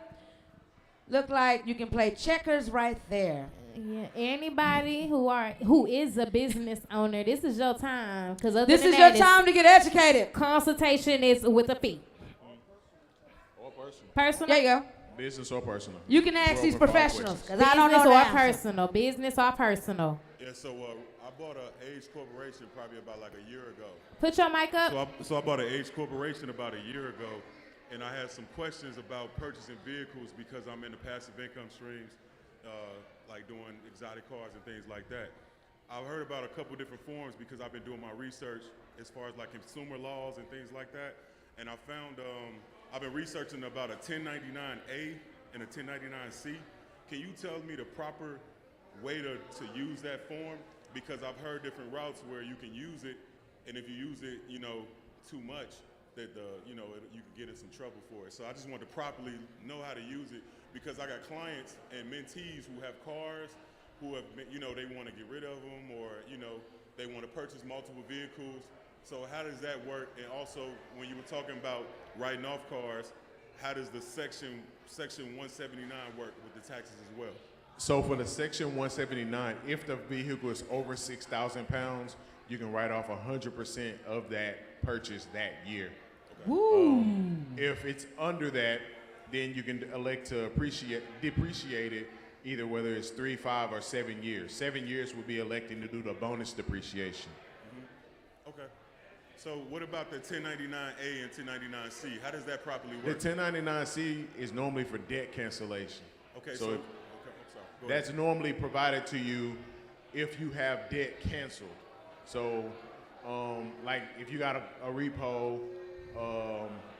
[SPEAKER 5] Look like you can play checkers right there.
[SPEAKER 9] Yeah, anybody who is a business owner, this is your time. Because
[SPEAKER 5] This is your time to get educated.
[SPEAKER 9] Consultation is with a fee.
[SPEAKER 8] Or personal.
[SPEAKER 9] Personal.
[SPEAKER 5] There you go.
[SPEAKER 8] Business or personal.
[SPEAKER 5] You can ask these
[SPEAKER 8] Open for all
[SPEAKER 5] professionals
[SPEAKER 8] questions.
[SPEAKER 5] because I don't know
[SPEAKER 9] Business
[SPEAKER 5] the
[SPEAKER 9] or
[SPEAKER 5] answer.
[SPEAKER 9] personal. Business or personal.
[SPEAKER 10] Yeah, so I bought an Age Corporation probably about like a year ago.
[SPEAKER 9] Put your mic up.
[SPEAKER 10] So I bought an Age Corporation about a year ago, and I had some questions about purchasing vehicles because I'm in the passive income streams, like doing exotic cars and things like that. I've heard about a couple different forms because I've been doing my research as far as like consumer laws and things like that, and I found I've been researching about a 1099A and a 1099C. Can you tell me the proper way to use that form? Because I've heard different routes where you can use it and if you use it, too much, that you can get in some trouble for it. So I just want to properly know how to use it because I got clients and mentees who have cars, who have, they want to get rid of them, or they want to purchase multiple vehicles. So how does that work? And also, when you were talking about writing off cars, how does the section 179 work with the taxes as well?
[SPEAKER 8] So for the Section 179, if the vehicle is over 6,000 pounds, you can write off 100% of that purchase that year.
[SPEAKER 5] Woo.
[SPEAKER 8] If it's under that, then you can elect to depreciate it, either whether it's 3, 5, or 7 years. 7 years would be electing to do the bonus depreciation.
[SPEAKER 10] Okay. So what about the 1099A and 1099C? How does that properly work?
[SPEAKER 8] The 1099C is normally for debt cancellation.
[SPEAKER 10] Okay,
[SPEAKER 8] so
[SPEAKER 10] I'm sorry. Go
[SPEAKER 8] that's
[SPEAKER 10] ahead.
[SPEAKER 8] normally provided to you if you have debt canceled. So, like if you got a repo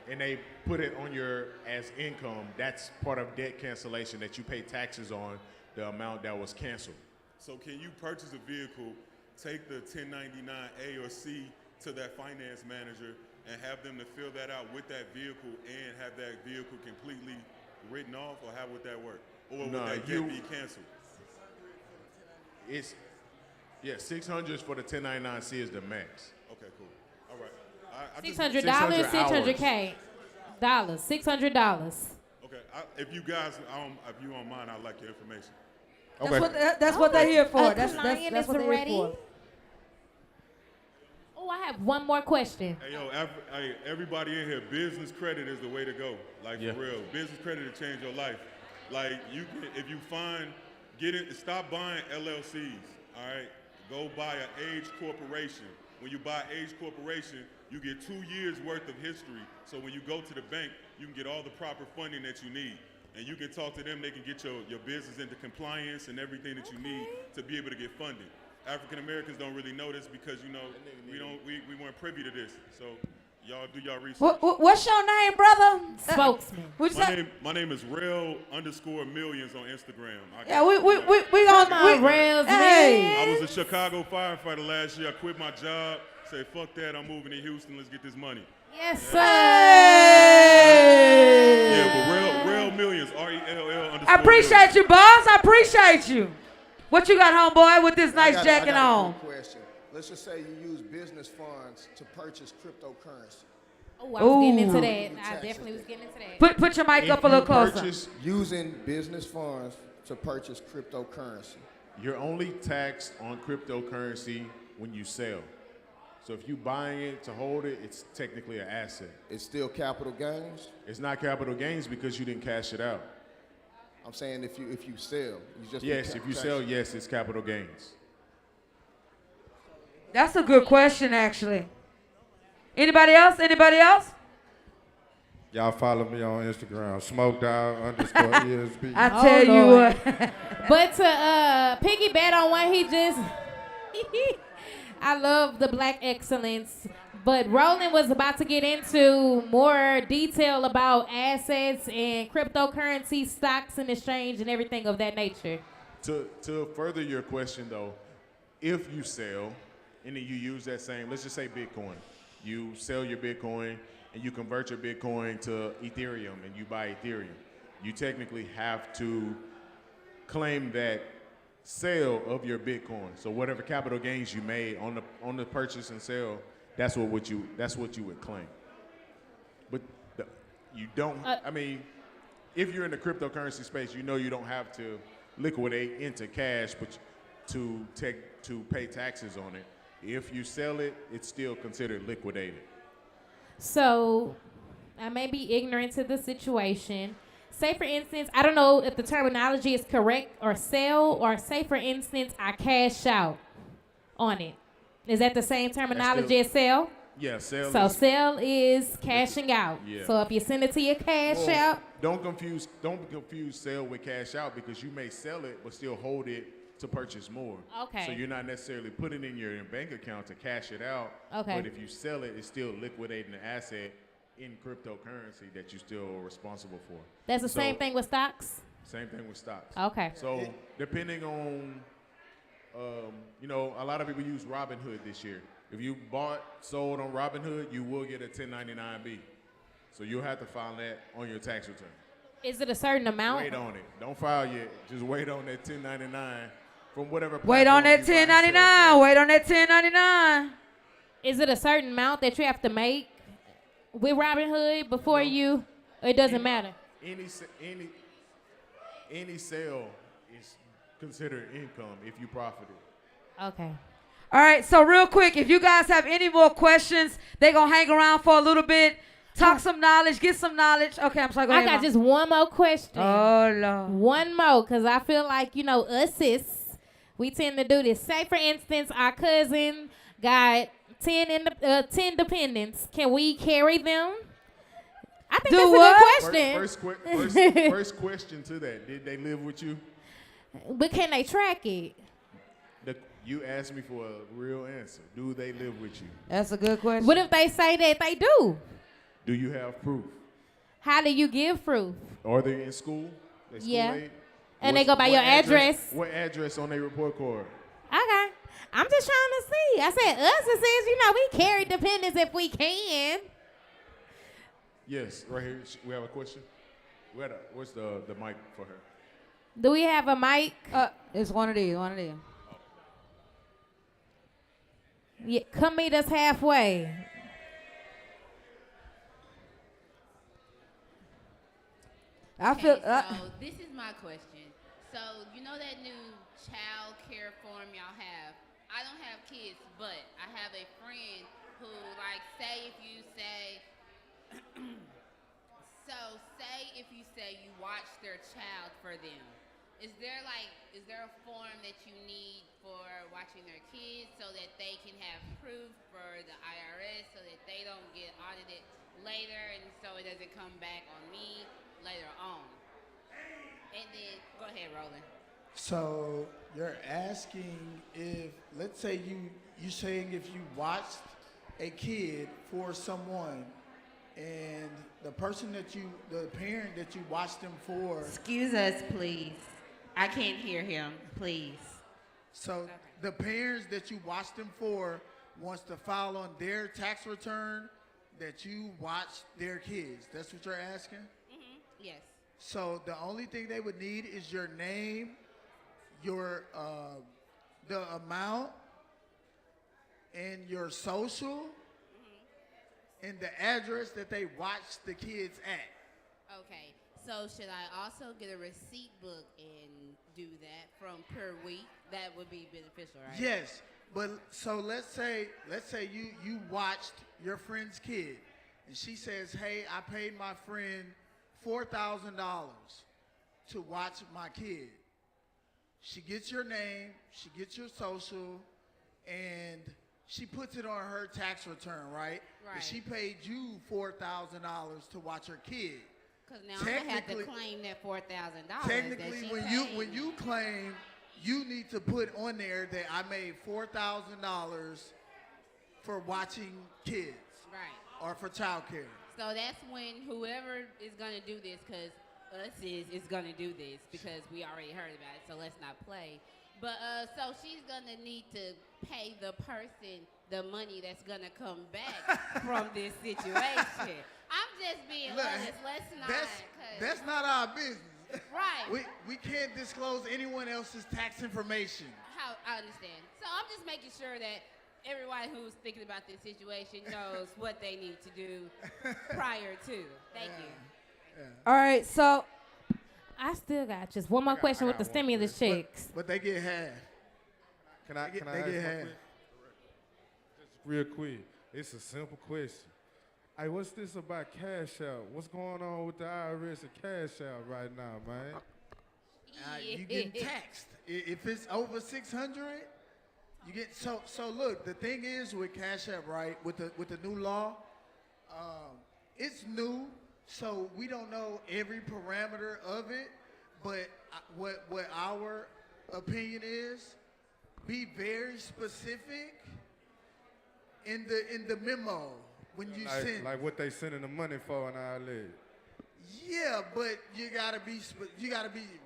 [SPEAKER 8] and they put it on your as income, that's part of debt cancellation that you pay taxes on the amount that was canceled.
[SPEAKER 10] So can you purchase a vehicle, take the 1099A or C to that finance manager and have them to fill that out with that vehicle and have that vehicle completely written off, or how would that work? Or would that debt be canceled?
[SPEAKER 8] It's 600 for the 1099C is the max.
[SPEAKER 10] Okay, cool. All right.
[SPEAKER 9] $600,
[SPEAKER 8] 600
[SPEAKER 9] $600K. $600.
[SPEAKER 10] Okay. If you guys, if you don't mind, I'd like your information.
[SPEAKER 7] That's what they're here for.
[SPEAKER 9] A
[SPEAKER 7] That's
[SPEAKER 9] client is
[SPEAKER 7] what they're
[SPEAKER 9] ready.
[SPEAKER 7] here for.
[SPEAKER 9] Oh, I have one more question.
[SPEAKER 10] Hey, yo, everybody in here, business credit is the way to go. Like, for real. Business credit will change your life. Like, if you stop buying LLCs, all right? Go buy an age corporation. When you buy age corporation, you get 2 years worth of history. So when you go to the bank, you can get all the proper funding that you need. And you can talk to them, they can get your business into compliance and everything that you need to be able to get funding. African Americans don't really know this because we weren't privy to this. So y'all do y'all research.
[SPEAKER 7] What's your name, brother?
[SPEAKER 9] Spokesman.
[SPEAKER 10] My name is Rel_millions on Instagram.
[SPEAKER 7] We gonna
[SPEAKER 9] Rails.
[SPEAKER 7] Hey.
[SPEAKER 10] I was a Chicago firefighter last year. I quit my job. Say fuck that. I'm moving to Houston. Let's get this money.
[SPEAKER 9] Yes, sir.
[SPEAKER 10] Yeah, but Rel millions. RELL_.
[SPEAKER 7] I appreciate you, boss. I appreciate you. What you got, homeboy, with this nice jacket
[SPEAKER 11] I got
[SPEAKER 7] on?
[SPEAKER 11] a quick question. Let's just say you use business funds to purchase cryptocurrency.
[SPEAKER 9] Oh, I was getting into that. I definitely was getting into that.
[SPEAKER 7] Put your mic up a little closer.
[SPEAKER 11] Using business funds to purchase cryptocurrency.
[SPEAKER 8] You're only taxed on cryptocurrency when you sell. So if you're buying it to hold it, it's technically an asset.
[SPEAKER 11] It's still capital gains?
[SPEAKER 8] It's not capital gains because you didn't cash it out.
[SPEAKER 11] I'm saying if you sell, you just
[SPEAKER 8] Yes, if you sell, yes, it's capital gains.
[SPEAKER 7] That's a good question, actually. Anybody else? Anybody else?
[SPEAKER 12] Y'all follow me on Instagram, _ESB.
[SPEAKER 7] I tell you what.
[SPEAKER 9] But to piggyback on what he just, I love the black excellence. But Roland was about to get into more detail about assets and cryptocurrency, stocks and exchange and everything of that nature.
[SPEAKER 8] To further your question, though, if you sell and then you use that same, let's just say Bitcoin. You sell your Bitcoin and you convert your Bitcoin to Ethereum and you buy Ethereum. You technically have to claim that sale of your Bitcoin. So whatever capital gains you made on the purchase and sale, that's what you would claim. But you don't. I mean, if you're in the cryptocurrency space, you know you don't have to liquidate into cash, but to pay taxes on it. If you sell it, it's still considered liquidated.
[SPEAKER 9] So I may be ignorant to the situation. Say, for instance, I don't know if the terminology is correct, or sell, or say, for instance, I cash out on it. Is that the same terminology as sell?
[SPEAKER 8] Yeah, sell.
[SPEAKER 9] So sell is cashing out.
[SPEAKER 8] Yeah.
[SPEAKER 9] So if you send it to your cash out.
[SPEAKER 8] Don't confuse sell with cash out, because you may sell it but still hold it to purchase more.
[SPEAKER 9] Okay.
[SPEAKER 8] So you're not necessarily putting it in your bank account to cash it out.
[SPEAKER 9] Okay.
[SPEAKER 8] But if you sell it, it's still liquidating the asset in cryptocurrency that you're still responsible for.
[SPEAKER 9] That's the same thing with stocks?
[SPEAKER 8] Same thing with stocks.
[SPEAKER 9] Okay.
[SPEAKER 8] So depending on, a lot of people use Robinhood this year. If you bought, sold on Robinhood, you will get a 1099-B. So you'll have to file that on your tax return.
[SPEAKER 9] Is it a certain amount?
[SPEAKER 8] Wait on it. Don't file yet. Just wait on that 1099 from whatever
[SPEAKER 1] Wait on that
[SPEAKER 8] platform you buy and sell
[SPEAKER 1] 1099.
[SPEAKER 8] from.
[SPEAKER 1] Wait on that 1099.
[SPEAKER 9] Is it a certain amount that you have to make with Robinhood before you? It doesn't matter.
[SPEAKER 8] Any sale is considered income if you profited.
[SPEAKER 9] Okay.
[SPEAKER 1] All right, so real quick, if you guys have any more questions, they're going to hang around for a little bit, talk some knowledge, get some knowledge. Okay, I'm sorry, go
[SPEAKER 9] I
[SPEAKER 1] ahead,
[SPEAKER 9] got
[SPEAKER 1] Mom.
[SPEAKER 9] just one more question.
[SPEAKER 1] Oh, Lord.
[SPEAKER 9] One more, because I feel like, us sis, we tend to do this. Say, for instance, our cousin got 10 dependents. Can we carry them? I think that's a good question.
[SPEAKER 8] First question to that. Did they live with you?
[SPEAKER 9] But can they track it?
[SPEAKER 8] You asked me for a real answer. Do they live with you?
[SPEAKER 1] That's a good question.
[SPEAKER 9] What if they say that they do?
[SPEAKER 8] Do you have proof?
[SPEAKER 9] How do you give proof?
[SPEAKER 8] Are they in school? They school
[SPEAKER 9] Yeah.
[SPEAKER 8] age?
[SPEAKER 9] And they go by your address?
[SPEAKER 8] What address on their report card?
[SPEAKER 9] Okay. I'm just trying to see. I said us, it says, we carry dependents if we can.
[SPEAKER 8] Yes, right here. We have a question. Where's the mic for her?
[SPEAKER 9] Do we have a mic?
[SPEAKER 1] It's one of these.
[SPEAKER 9] Yeah, come meet us halfway.
[SPEAKER 1] I feel.
[SPEAKER 13] So this is my question. So you know that new child care form y'all have? I don't have kids, but I have a friend who, like, say if you say you watch their child for them. Is there a form that you need for watching their kids so that they can have proof for the IRS so that they don't get audited later and so it doesn't come back on me later on? And then, go ahead, Roland.
[SPEAKER 7] So you're asking if, let's say you saying if you watched a kid for someone and the parent that you watched them for.
[SPEAKER 14] Excuse us, please. I can't hear him, please.
[SPEAKER 7] So the parents that you watched them for wants to file on their tax return that you watched their kids. That's what you're asking?
[SPEAKER 13] Mm-hmm. Yes.
[SPEAKER 7] So the only thing they would need is your name, your the amount, and your social, and the address that they watched the kids at.
[SPEAKER 13] Okay. So should I also get a receipt book and do that from per week? That would be beneficial, right?
[SPEAKER 7] Yes, but so let's say you watched your friend's kid, and she says, "Hey, I paid my friend $4,000 to watch my kid." She gets your name, she gets your social, and she puts it on her tax return, right?
[SPEAKER 13] Right.
[SPEAKER 7] But she paid you $4,000 to watch her kid.
[SPEAKER 13] Because now I'm going to have to claim that $4,000.
[SPEAKER 7] Technically, when you claim, you need to put on there that I made $4,000 for watching kids.
[SPEAKER 13] Right.
[SPEAKER 7] Or for childcare.
[SPEAKER 13] So that's when whoever is going to do this, because us is going to do this, because we already heard about it, so let's not play. But so she's going to need to pay the person the money that's going to come back from this situation. I'm just being honest. Let's not.
[SPEAKER 7] That's not our business.
[SPEAKER 13] Right.
[SPEAKER 7] We can't disclose anyone else's tax information.
[SPEAKER 13] I understand. So I'm just making sure that everyone who's thinking about this situation knows what they need to do prior to. Thank you.
[SPEAKER 7] Yeah.
[SPEAKER 1] All right, so
[SPEAKER 9] I still got just one more question with the stimulus checks.
[SPEAKER 7] But they get half.
[SPEAKER 12] Can I
[SPEAKER 7] They
[SPEAKER 12] ask
[SPEAKER 7] get
[SPEAKER 12] one
[SPEAKER 7] half.
[SPEAKER 12] quick? Just real quick. It's a simple question. Hey, what's this about Cash Out? What's going on with the IRS and Cash Out right now, man?
[SPEAKER 7] You get taxed. If it's over 600, you get so look, the thing is with Cash App, right, with the new law, it's new, so we don't know every parameter of it, but what our opinion is, be very specific in the memo when you send.
[SPEAKER 12] Like what they sending the money for and all that.
[SPEAKER 7] Yeah, but you gotta be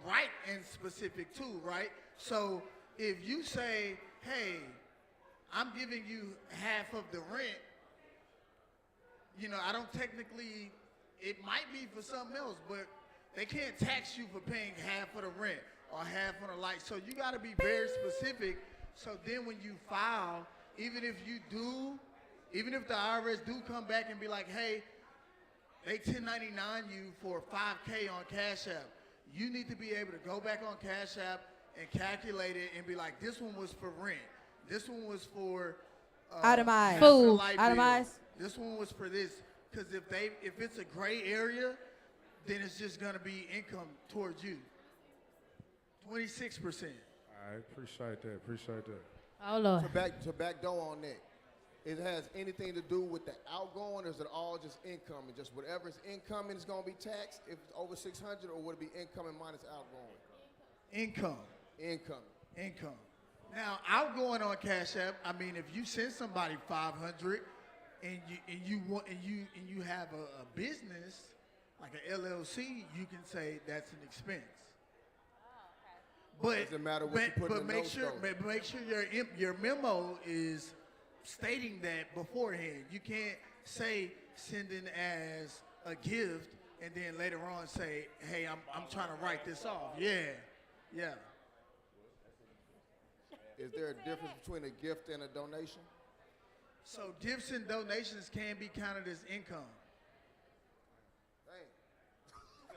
[SPEAKER 7] right and specific too, right? So if you say, hey, I'm giving you half of the rent. You know, I don't technically, it might be for something else, but they can't tax you for paying half of the rent or half of the light. So you got to be very specific. So then when you file, even if the IRS do come back and be like, hey, they 1099 you for $5K on Cash App, you need to be able to go back on Cash App and calculate it and be like, this one was for rent. This one was for
[SPEAKER 1] itemized.
[SPEAKER 7] Food.
[SPEAKER 1] Itemized.
[SPEAKER 7] This one was for this. Because if it's a gray area, then it's just gonna be income towards you. 26%.
[SPEAKER 12] I appreciate that.
[SPEAKER 9] Oh Lord.
[SPEAKER 11] To back door on that, it has anything to do with the outgoing, or is it all just income? And just whatever's incoming is gonna be taxed if it's over 600, or would it be incoming minus outgoing?
[SPEAKER 7] Income. Now, outgoing on Cash App, I mean, if you send somebody $500 and you have a business like an LLC, you can say that's an expense. But
[SPEAKER 11] doesn't matter what you put in the notes, though.
[SPEAKER 7] make sure your memo is stating that beforehand. You can't say sending as a gift and then later on say, hey, I'm trying to write this off. Yeah.
[SPEAKER 11] Is there a difference between a gift and a donation?
[SPEAKER 7] So gifts and donations can be counted as income.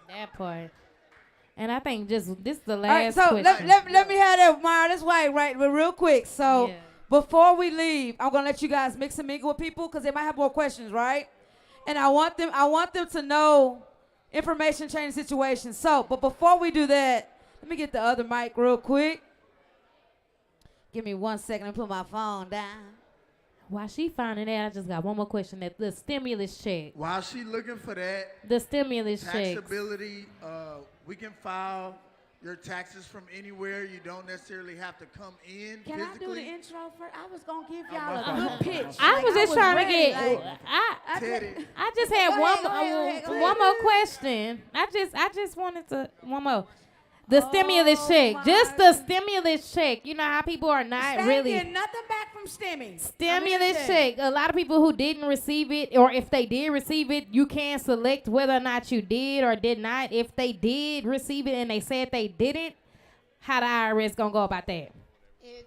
[SPEAKER 9] That part. And I think this is the
[SPEAKER 1] All right,
[SPEAKER 9] last
[SPEAKER 1] so
[SPEAKER 9] question.
[SPEAKER 1] let me have that, Mara. That's right, but real quick. So before we leave, I'm gonna let you guys mix and mingle with people because they might have more questions, right? And I want them to know information change situations. So, but before we do that, let me get the other mic real quick. Give me 1 second and put my phone down.
[SPEAKER 9] While she finding that, I just got one more question. That the stimulus check.
[SPEAKER 7] While she looking for that,
[SPEAKER 9] The stimulus check.
[SPEAKER 7] taxability, we can file your taxes from anywhere. You don't necessarily have to come in
[SPEAKER 1] Can
[SPEAKER 7] physically.
[SPEAKER 1] I do the intro first? I was gonna give
[SPEAKER 7] my
[SPEAKER 1] y'all a
[SPEAKER 7] fault.
[SPEAKER 1] good pitch.
[SPEAKER 9] I
[SPEAKER 1] Like,
[SPEAKER 9] was just trying to
[SPEAKER 1] ready,
[SPEAKER 9] get.
[SPEAKER 1] like,
[SPEAKER 7] Teddi.
[SPEAKER 9] I just had
[SPEAKER 1] Go
[SPEAKER 9] one
[SPEAKER 1] ahead, go
[SPEAKER 9] one more question. I just wanted to one more. The stimulus check, just the stimulus check. You know how people are not
[SPEAKER 1] They
[SPEAKER 9] really
[SPEAKER 1] get nothing back from Stimmy.
[SPEAKER 9] stimulus check. A lot of people who didn't receive it, or if they did receive it, you can select whether or not you did or did not. If they did receive it and they said they didn't, how the IRS gonna go about that?
[SPEAKER 6] You're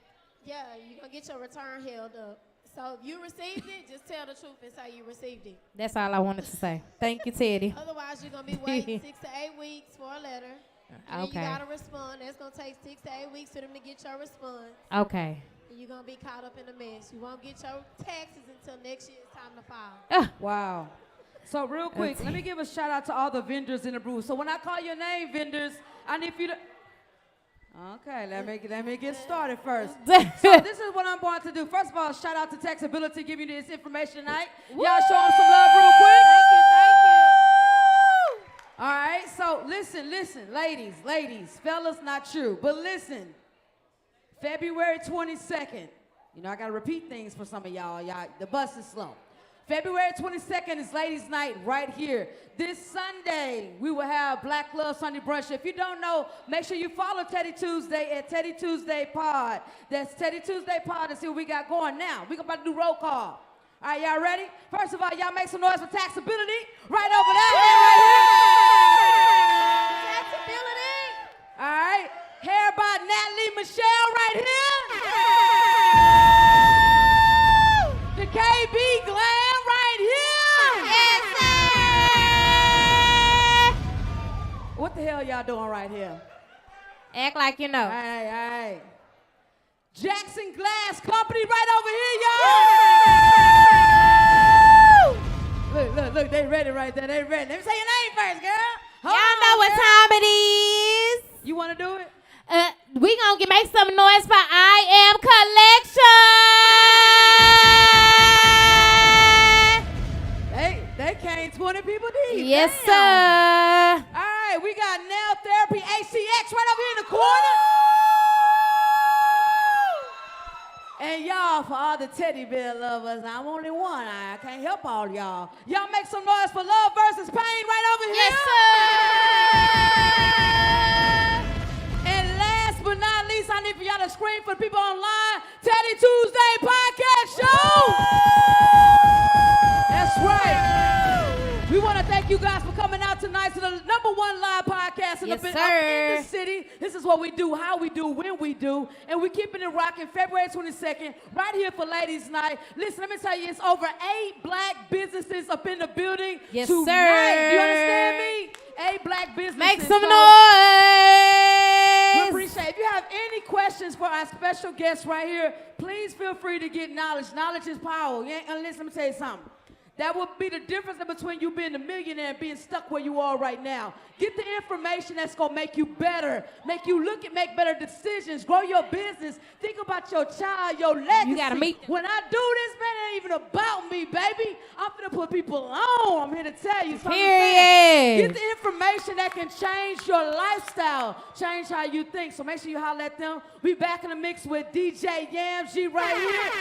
[SPEAKER 6] gonna get your return held up. So if you received it, just tell the truth and say you received it.
[SPEAKER 9] That's all I wanted to say. Thank you, Teddy.
[SPEAKER 6] Otherwise, you're gonna be waiting 6 to 8 weeks for a letter. And
[SPEAKER 9] Okay.
[SPEAKER 6] then you gotta respond. That's gonna take 6 to 8 weeks for them to get your response.
[SPEAKER 9] Okay.
[SPEAKER 6] And you're gonna be caught up in a mess. You won't get your taxes until next year. It's time to file.
[SPEAKER 1] Wow. So real quick, let me give a shout out to all the vendors in the booth. So when I call your name, vendors, I need you to. Okay, let me get started first. So this is what I'm going to do. First of all, shout out to Taxability giving you this information tonight. Y'all show them some love real quick.
[SPEAKER 6] Thank you.
[SPEAKER 1] All right, so listen, ladies, fellas, not true, but listen. February 22nd, you know I gotta repeat things for some of y'all. The bus is slow. February 22nd is Ladies' Night right here. This Sunday, we will have Black Love Sunday Brunch. If you don't know, make sure you follow Teddi Tuesday at Teddi Tuesday Pod. That's Teddi Tuesday Pod to see what we got going now. We're about to do roll call. All right, y'all ready? First of all, y'all make some noise for Taxability. Right over there, right here.
[SPEAKER 6] Taxability.
[SPEAKER 1] All right, hair by Natalie Michelle right here. The KB Glam right here.
[SPEAKER 9] Yes, sir.
[SPEAKER 1] What the hell y'all doing right here?
[SPEAKER 9] Act like you know.
[SPEAKER 1] All right. Jackson Glass Company right over here, y'all. Look, they ready right there. They ready. Let me say your name first, girl.
[SPEAKER 9] Y'all know what time it is.
[SPEAKER 1] You want to do it?
[SPEAKER 9] We gonna make some noise for I Am Collection.
[SPEAKER 1] They came 20 people deep.
[SPEAKER 9] Yes,
[SPEAKER 1] Damn.
[SPEAKER 9] sir.
[SPEAKER 1] All right, we got Nail Therapy HCX right over here in the corner. And y'all, for all the teddy bear lovers, I'm only one. I can't help all y'all. Y'all make some noise for Love versus Pain right over here.
[SPEAKER 9] Yes, sir.
[SPEAKER 1] And last but but not least, I need for y'all to scream for the people online. Teddy Tuesday Podcast Show. That's right. We want to thank you guys for coming out tonight to the #1 live podcast in the city. This is what we do, how we do, when we do, and we're keeping it rocking February 22nd, right here for Ladies Night. Listen, let me tell you, it's over 8 black businesses up in the building
[SPEAKER 9] Yes,
[SPEAKER 1] tonight.
[SPEAKER 9] sir.
[SPEAKER 1] Do you understand me? 8 black businesses.
[SPEAKER 9] Make some
[SPEAKER 1] So,
[SPEAKER 9] noise.
[SPEAKER 1] we appreciate it. If you have any questions for our special guest right here, please feel free to get knowledge. Knowledge is power. And listen, let me tell you something. That would be the difference between you being a millionaire and being stuck where you are right now. Get the information that's going to make you better, make you make better decisions, grow your business, think about your child, your legacy.
[SPEAKER 9] You gotta meet them.
[SPEAKER 1] When I do this, man, it ain't even about me, baby. I'm going to put people on. I'm here to tell you something.
[SPEAKER 9] Period.
[SPEAKER 1] Get the information that can change your lifestyle, change how you think. So make sure you holler at them. We back in the mix with DJ Yam G right here.